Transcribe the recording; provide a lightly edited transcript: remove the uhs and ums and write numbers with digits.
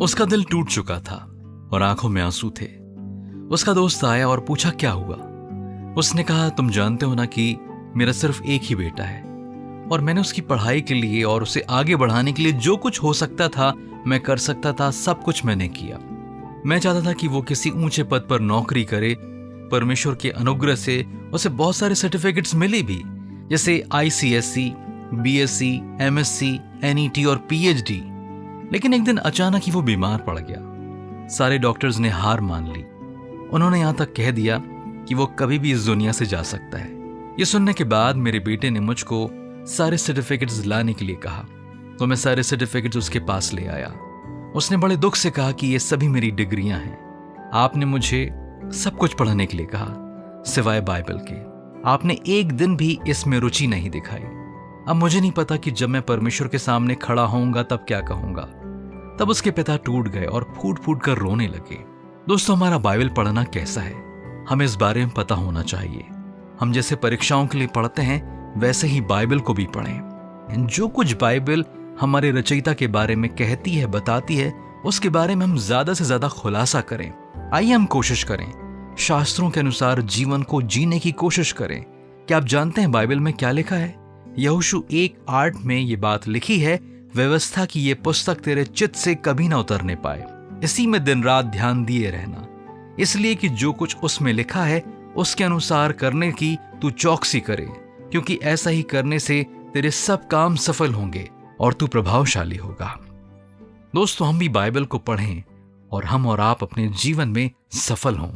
उसका दिल टूट चुका था और आंखों में आंसू थे। उसका दोस्त आया और पूछा क्या हुआ। उसने कहा, तुम जानते हो ना कि मेरा सिर्फ एक ही बेटा है और मैंने उसकी पढ़ाई के लिए और उसे आगे बढ़ाने के लिए जो कुछ हो सकता था मैं कर सकता था, सब कुछ मैंने किया। मैं चाहता था कि वो किसी ऊंचे पद पर नौकरी करे। परमेश्वर के अनुग्रह से उसे बहुत सारे सर्टिफिकेट्स मिले भी, जैसे ICSE, BSc, MSc, NET और PhD। लेकिन एक दिन अचानक ही वो बीमार पड़ गया। सारे डॉक्टर्स ने हार मान ली। उन्होंने यहां तक कह दिया कि वो कभी भी इस दुनिया से जा सकता है। ये सुनने के बाद मेरे बेटे ने मुझको सारे सर्टिफिकेट्स लाने के लिए कहा, तो मैं सारे सर्टिफिकेट्स उसके पास ले आया। उसने बड़े दुख से कहा कि ये सभी मेरी डिग्रियां हैं। आपने मुझे सब कुछ पढ़ने के लिए कहा सिवाय बाइबल के। आपने एक दिन भी इसमें रुचि नहीं दिखाई। अब मुझे नहीं पता कि जब मैं परमेश्वर के सामने खड़ा होऊंगा तब क्या कहूंगा। तब उसके पिता टूट गए और फूट फूट कर रोने लगे। दोस्तों, हमारा बाइबल पढ़ना कैसा है, हमें इस बारे में पता होना चाहिए। हम जैसे परीक्षाओं के लिए पढ़ते हैं वैसे ही बाइबल को भी पढ़ें। जो कुछ बाइबल हमारे रचयिता के बारे में कहती है, बताती है, उसके बारे में हम ज्यादा से ज्यादा खुलासा करें। आइए हम कोशिश करें, शास्त्रों के अनुसार जीवन को जीने की कोशिश करें। क्या आप जानते हैं बाइबल में क्या लिखा है? यहोशू 1:8 में ये बात लिखी है, व्यवस्था की ये पुस्तक तेरे चित्त से कभी ना उतरने पाए, इसी में दिन रात ध्यान दिए रहना, इसलिए कि जो कुछ उसमें लिखा है उसके अनुसार करने की तू चौकसी करे, क्योंकि ऐसा ही करने से तेरे सब काम सफल होंगे और तू प्रभावशाली होगा। दोस्तों, हम भी बाइबल को पढ़ें और हम और आप अपने जीवन में सफल हों।